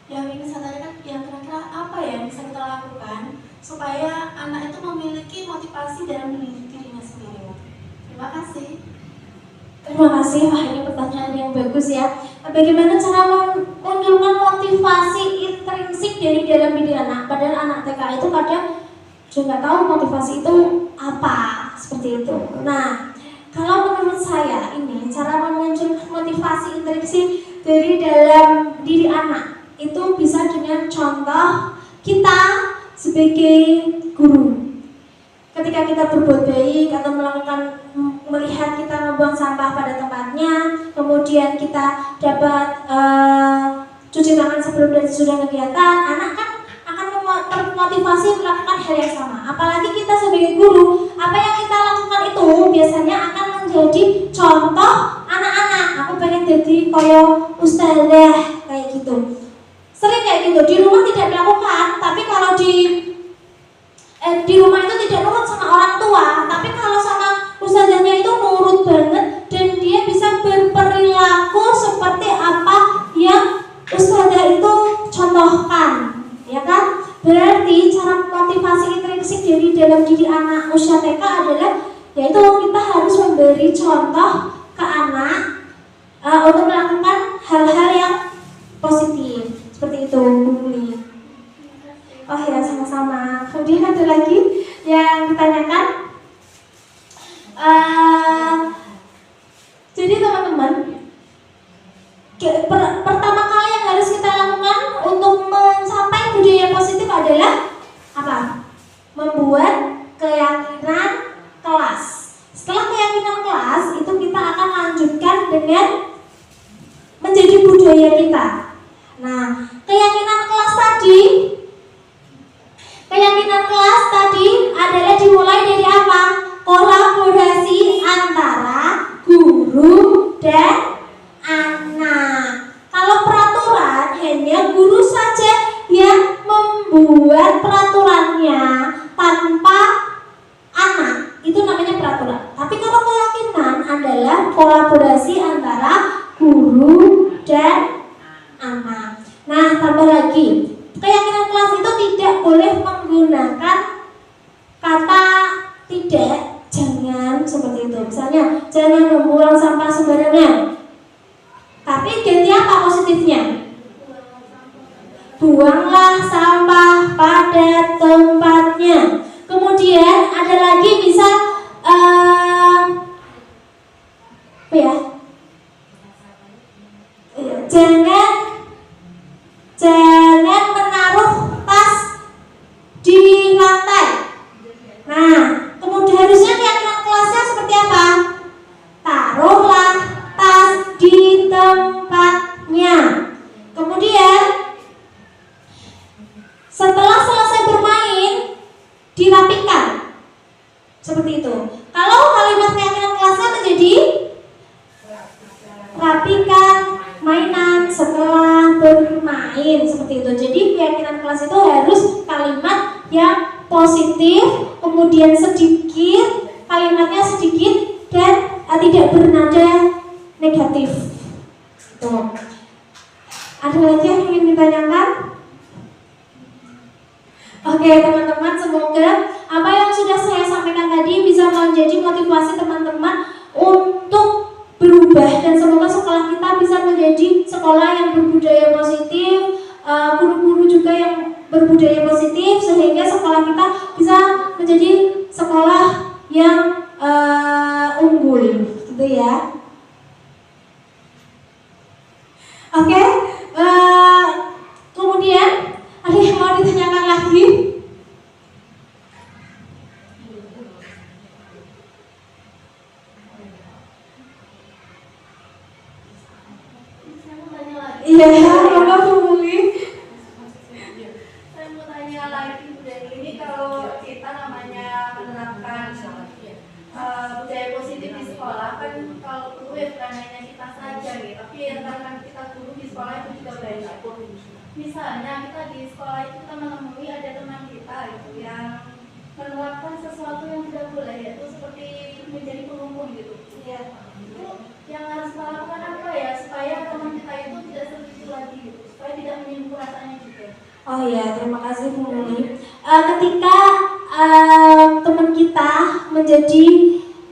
Yang ini saya tanyakan, yang kira-kira apa ya yang bisa kita lakukan supaya anak itu memiliki motivasi dalam dirinya sendiri. Terima kasih. Terima kasih, wah ini pertanyaan yang bagus ya. Bagaimana cara memunculkan motivasi intrinsik dari dalam diri anak? Padahal anak TK itu kadang juga nggak tahu motivasi itu apa, seperti itu. Nah, kalau menurut saya ini cara memunculkan motivasi intrinsik dari dalam diri anak itu bisa dengan contoh kita sebagai guru. Ketika kita berbuat baik atau melihat kita membuang sampah pada tempatnya, kemudian kita dapat cuci tangan sebelum dan sesudah kegiatan, anak kan akan termotivasi melakukan hal yang sama. Apalagi kita sebagai guru, apa yang kita lakukan itu biasanya akan menjadi contoh anak-anak. Aku pengen jadi koyo ustazah kayak gitu. Sering kayak gitu, di rumah tidak melakukan, tapi kalau di rumah itu tidak nurut sama orang tua, tapi kalau sama ustazahnya itu nurut banget dan dia bisa berperilaku seperti apa yang ustazah itu contohkan, ya kan? Berarti cara motivasi intrinsik dari dalam diri anak usia TK adalah yaitu kita harus memberi contoh ke anak untuk melakukan hal-hal yang positif. Seperti itu, Bu Muli. Oh ya, sama-sama. Kemudian ada lagi yang ditanyakan? pertama kali yang harus kita lakukan untuk mencapai budaya positif adalah apa? Membuat keyakinan kelas. Setelah keyakinan kelas itu kita akan lanjutkan dengan menjadi budaya kita. Nah, keyakinan kelas tadi adalah dimulai dari apa? Kolaborasi antara guru dan anak. Kalau peraturan hanya guru saja yang membuat peraturannya tanpa anak, itu namanya peraturan. Tapi kalau keyakinan adalah kolaborasi antara guru dan anak. Nah, tambah lagi, keyakinan kelas itu tidak boleh menggunakan kata tidak, jangan seperti itu. Misalnya, jangan membuang sampah sembarangan. Tapi ganti apa positifnya? Buanglah sampah pada tempatnya. Kemudian ada lagi bisa apa ya? Jangan menaruh tas di lantai. Nah, kemudian harusnya keyakinan kelasnya seperti apa? Taruhlah tas di tempatnya. Kemudian setelah selesai bermain dirapikan. Seperti itu. Kalau kalimat keyakinan kelasnya menjadi rapikan mainan setelah bermain, seperti itu. Jadi keyakinan kelas itu harus kalimat yang positif, kemudian sedikit, kalimatnya sedikit dan tidak bernada negatif. Tuh. Ada lagi yang ingin ditanyakan? Oke teman-teman, semoga apa yang sudah saya sampaikan tadi bisa menjadi motivasi teman-teman untuk berubah, dan semoga sekolah kita bisa menjadi sekolah yang berbudaya positif, guru-guru juga yang berbudaya positif, sehingga sekolah kita bisa menjadi sekolah yang unggul, gitu ya. Oke, kemudian ada yang mau ditanyakan lagi? Iya, Bapak Pungli. Saya mau tanya lagi budaya ini, kalau kita namanya menerapkan budaya positif di sekolah, kan kalau guru ya bukan hanya kita saja gitu, tapi rekan-rekan kita guru di sekolah itu juga banyak. Misalnya kita di sekolah itu kita menemui ada teman kita gitu yang menerapkan sesuatu yang tidak boleh, yaitu seperti menjadi pengumpul gitu. Iya. Itu yang harus kita lakukan apa ya, supaya teman kita itu tidak seperti itu lagi gitu, supaya tidak menimbulkan rasanya juga. Oh ya, terima kasih Bu Muli. Ketika teman kita menjadi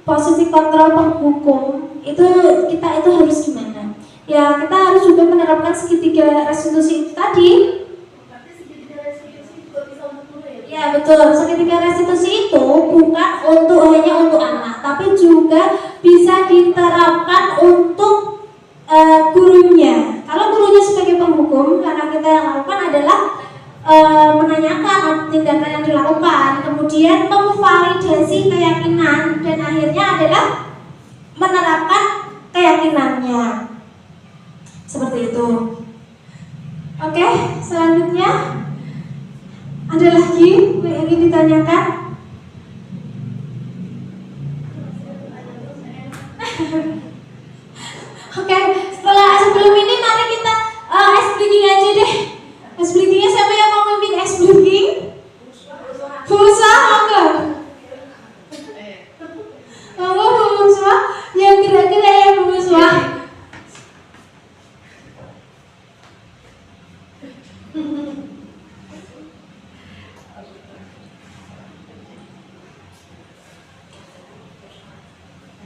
posisi kontrol penghukum, itu kita itu harus gimana? Ya, kita harus juga menerapkan segitiga restitusi itu tadi. Tapi segitiga restitusi juga bisa untuk guru ya? Ya betul, segitiga restitusi itu bukan hanya untuk anak, tapi juga bisa diterapkan untuk gurunya. Kalau gurunya sebagai penghukum, karena kita yang lakukan adalah menanyakan tindakan yang dilakukan, kemudian memvalidasi keyakinan, dan akhirnya adalah menerapkan keyakinannya. Seperti itu. Oke, selanjutnya ada lagi yang ingin ditanyakan? Oke, sebelum ini mari kita ice breaking aja deh. Ice breakingnya siapa yang mau memimpin ice breaking? Busa, monggo. Monggo Busa, yang kira-kira ya Busa.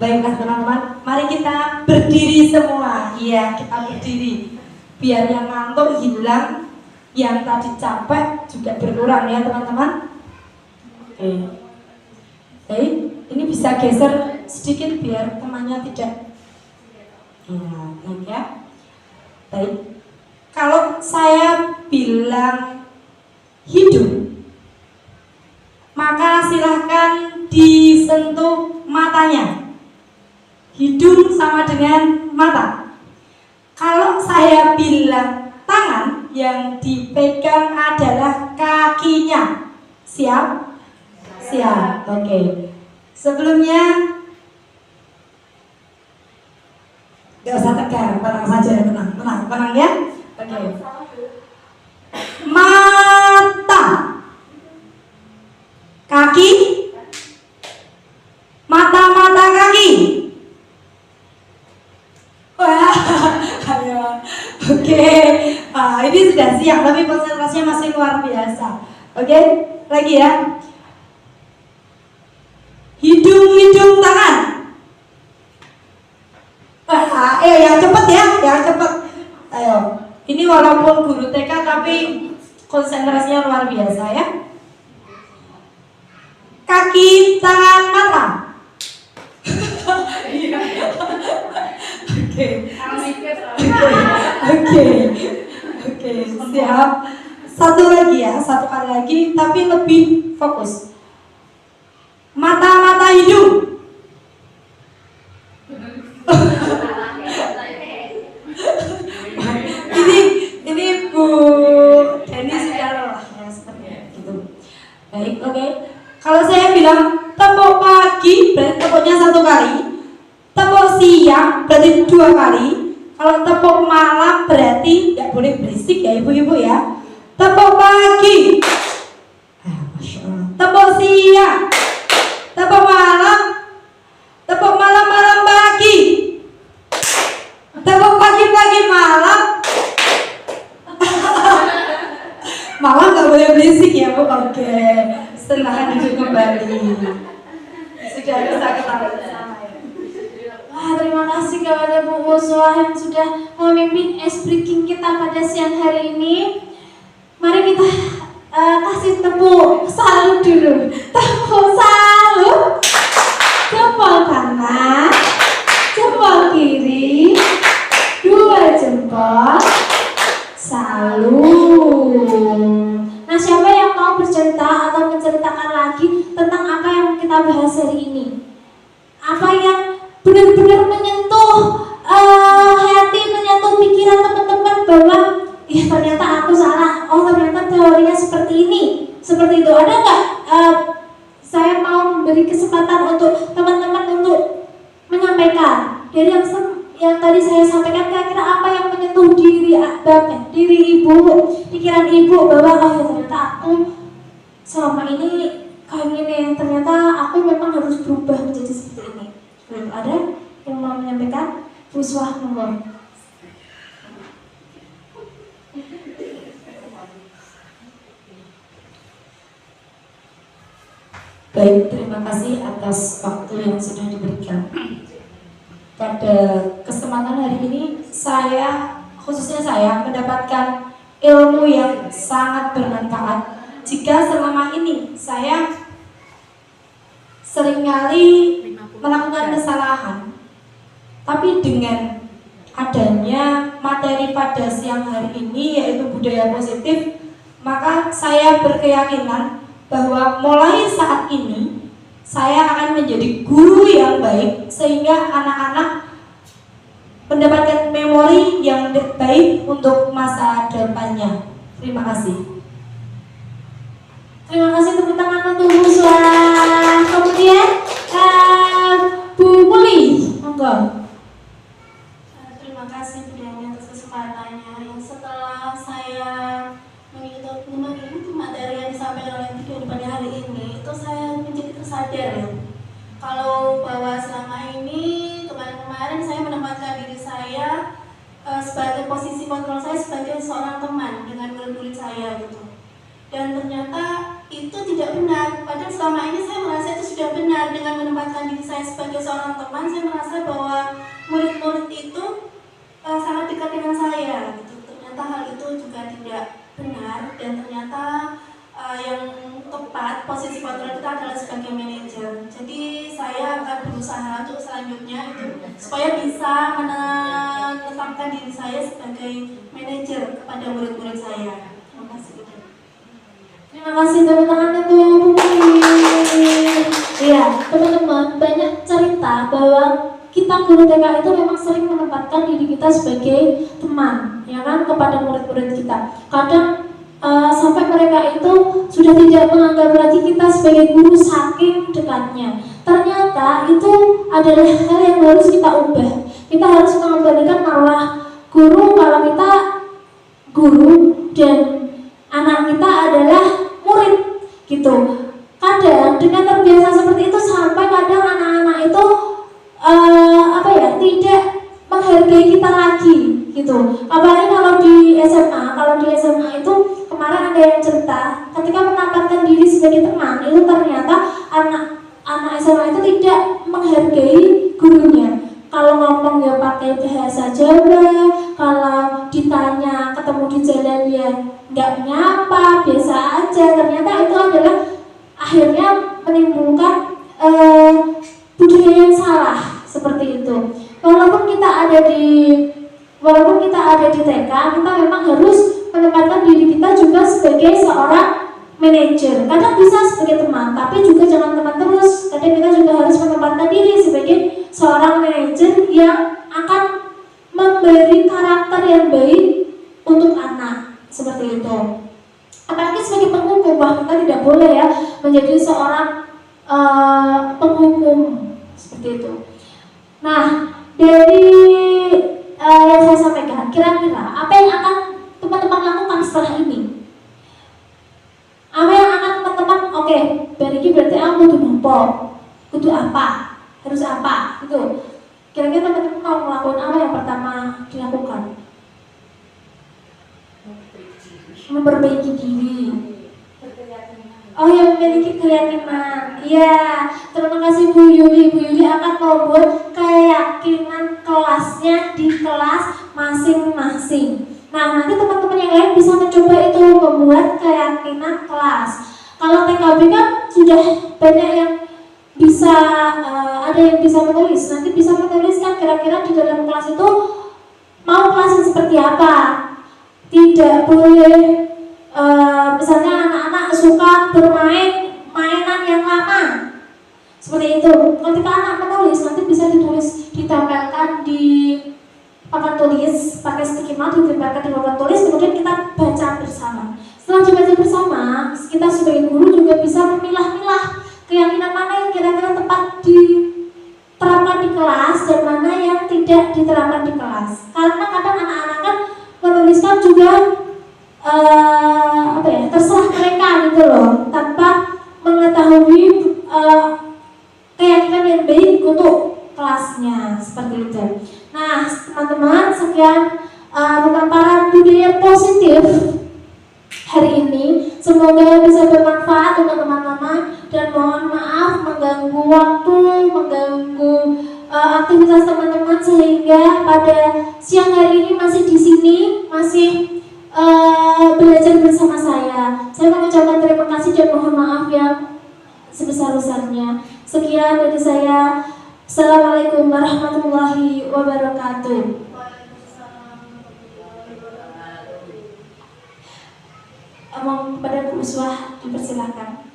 Baiklah teman-teman, mari kita berdiri semua. Iya, kita berdiri. Biar yang ngantuk hilang, yang tadi capek juga berkurang ya teman-teman. Oke. Baik, ini bisa geser sedikit biar temannya tidak. Ya. Baik. Kalau saya bilang hidung, maka silahkan disentuh matanya. Hidung sama dengan mata. Kalau saya bilang tangan, yang dipegang adalah kakinya. Siap? Siap. Oke. Sebelumnya gak usah tegang, tenang saja, tenang ya. Oke. Mata, kaki, mata kaki. Wah, ayo. Oke. Ini sudah siap, tapi konsentrasinya masih luar biasa. Oke, lagi ya. Hidung tangan. Ayo yang cepet ya, yang cepet. Ayo. Ini walaupun guru TK tapi konsentrasinya luar biasa ya. Kaki, tangan, mata. Oke, siap. Satu lagi ya, satu kali lagi, tapi lebih fokus. Mata hidung. Ini Bu Deni sudah lelah ya, seperti itu. Baik, oke. Kalau saya bilang tepuk pagi, berarti tepuknya 1 kali. Tepuk siang berarti 2 kali. Kalau tepuk malam berarti nggak boleh berisik ya ibu-ibu ya. Tepuk pagi, Masya Allah. Tepuk siang, tepuk malam pagi, tepuk pagi malam. Malam nggak boleh berisik ya Bu. Oke, silahkan duduk kembali. Sudah bisa ketawa bersama ya. Terima kasih kepada Bu Uswah yang sudah memimpin ice breaking kita pada siang hari ini. Mari kita kasih tepuk salut dulu. Tepuk salut. Jempol kanan, jempol kiri, 2 jempol. Salut. Nah, siapa yang mau bercerita atau menceritakan lagi tentang apa yang kita bahas hari ini? Apa yang benar-benar menyentuh hati, menyentuh pikiran teman-teman bahwa ternyata aku salah, ternyata teorinya seperti ini, seperti itu. Ada nggak? Saya mau memberi kesempatan untuk teman-teman untuk menyampaikan dari yang tadi saya sampaikan, kira-kira apa yang menyentuh diri ibu, pikiran ibu bahwa ternyata aku selama ini kayak gini, ternyata aku memang harus berubah menjadi seperti ini. Ada yang mau menyampaikan? Bu Uswah, monggo. Baik, terima kasih atas waktu yang sudah diberikan. Pada kesempatan hari ini khususnya saya mendapatkan ilmu yang sangat bermanfaat. Jika selama ini saya seringkali melakukan kesalahan, tapi dengan adanya materi pada siang hari ini yaitu budaya positif, maka saya berkeyakinan bahwa mulai saat ini saya akan menjadi guru yang baik sehingga anak-anak mendapatkan memori yang baik untuk masa depannya. Terima kasih. Terima kasih, tepuk tangan untuk Bu Uswah. Kemudian Bu Muli, monggo. Terima kasih Bu Deni atas kesempatannya. Yang setelah saya mengikuti materi yang disampaikan oleh Bu Deni pada hari ini, itu saya menjadi tersadar ya, kalau bahwa selama ini kemarin saya menempatkan diri saya sebagai posisi kontrol saya sebagai seorang teman dengan murid-murid saya gitu. Dan ternyata itu tidak benar. Padahal selama ini saya merasa itu sudah benar. Dengan menempatkan diri saya sebagai seorang teman, saya merasa bahwa murid-murid itu sangat dekat dengan saya gitu. Ternyata hal itu juga tidak benar. Dan ternyata yang tepat posisi kontrol kita adalah sebagai manajer. Jadi saya akan berusaha untuk selanjutnya itu supaya bisa menetapkan menetapkan diri saya sebagai manajer kepada murid-murid saya. Terima kasih. Terima kasih, tepuk tangan untuk Iya, teman-teman, banyak cerita bahwa kita guru TK itu memang sering menempatkan diri kita sebagai teman, ya kan, kepada murid-murid kita. Kadang sampai mereka itu sudah tidak menganggap lagi kita sebagai guru saking dekatnya. Ternyata itu adalah hal yang harus kita ubah. Kita harus mengembalikan marwah guru kalau kita guru dan anak kita adalah murid gitu. Kadang dengan terbiasa seperti itu sampai kadang anak-anak itu tidak menghargai kita lagi gitu. Apalagi kalau di SMA itu kemarin ada yang cerita ketika menempatkan diri sebagai teman itu ternyata anak SMA itu tidak menghargai gurunya. Kalau ngomong ya pakai bahasa Jawa, kalau ditanya ketemu di jalan ya nggak nyapa, biasa aja. Ternyata itu adalah akhirnya menimbulkan budaya yang salah seperti itu. Walaupun kita ada di TK, kita memang harus menempatkan diri kita juga sebagai seorang manajer. Kadang bisa sebagai teman, tapi juga jangan teman terus. Kadang kita juga harus menempatkan diri sebagai seorang manajer yang akan memberi karakter yang baik untuk anak, seperti itu. Apalagi sebagai penghukum, kita tidak boleh ya menjadi seorang penghukum seperti itu. Nah, dari yang saya sampaikan, kira-kira apa yang akan teman-teman lakukan setelah ini? Apa yang akan teman-teman, oke, berarti aku butuh nopo, butuh apa, harus apa, gitu. Kira-kira teman-teman mau melakukan apa yang pertama dilakukan? Memperbaiki diri. Oh ya, memiliki keyakinan. Iya, terima kasih Bu Yuli. Bu Yuli akan membuat keyakinan kelasnya di kelas masing-masing. Nah, nanti teman-teman yang lain bisa mencoba itu membuat keyakinan kelas. Kalau TKB kan sudah banyak yang bisa ada yang bisa menulis. Nanti bisa menuliskan kira-kira di dalam kelas itu mau kelas yang seperti apa. Tidak boleh misalnya anak-anak suka bermain mainan yang lama seperti itu. Ketika anak menulis nanti bisa ditulis, ditempelkan di papan tulis, pakai sticky note ditempelkan di papan tulis, kemudian kita baca bersama. Setelah dibaca bersama, kita sebagai guru juga bisa memilah-milah keyakinan mana yang kira-kira tepat diterapkan di kelas dan mana yang tidak diterapkan di kelas. Karena kadang anak-anak kan menuliskan juga terserah mereka gitu loh, tanpa mengetahui keyakinan yang baik untuk kelasnya, seperti itu. Nah, teman-teman, sekian pemaparan budaya positif hari ini. Semoga bisa bermanfaat untuk teman-teman dan mohon maaf mengganggu waktu, mengganggu aktivitas teman-teman sehingga pada siang hari ini masih di sini, masih belajar bersama saya. Saya mengucapkan terima kasih dan mohon maaf yang sebesar-besarnya. Sekian dari saya. Assalamualaikum warahmatullahi wabarakatuh. Kepada Bu Uswah dipersilakan.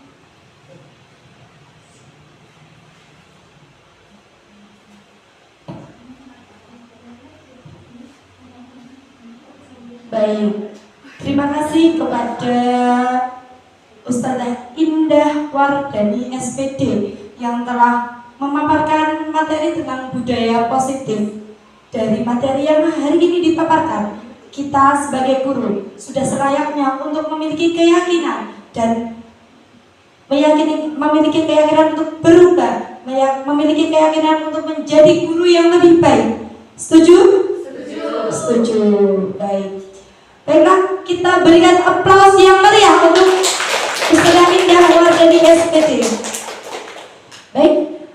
Baik, terima kasih kepada Ustazah Indah Wardani SPD yang telah memaparkan materi tentang budaya positif. Dari materi yang hari ini dipaparkan, kita sebagai guru sudah selayaknya untuk memiliki keyakinan dan memiliki keyakinan untuk berubah, memiliki keyakinan untuk menjadi guru yang lebih baik. Setuju? Setuju. Baik. Baiklah, kita berikan aplaus yang meriah untuk Ustazah Indah Wardani SPD. Baik.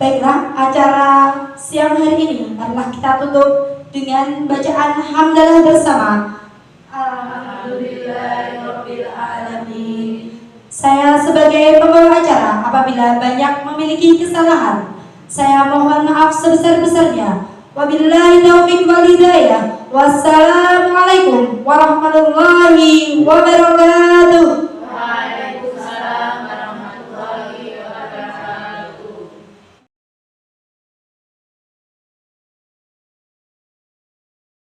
Baiklah, acara siang hari ini adalah kita tutup dengan bacaan hamdalah bersama. Alhamdulillahirabbil alamin. Saya sebagai pembawa acara apabila banyak memiliki kesalahan, Saya mohon maaf sebesar-besarnya. Wabillahi taufiq wal hidayah. Wassalamualaikum warahmatullahi wabarakatuh.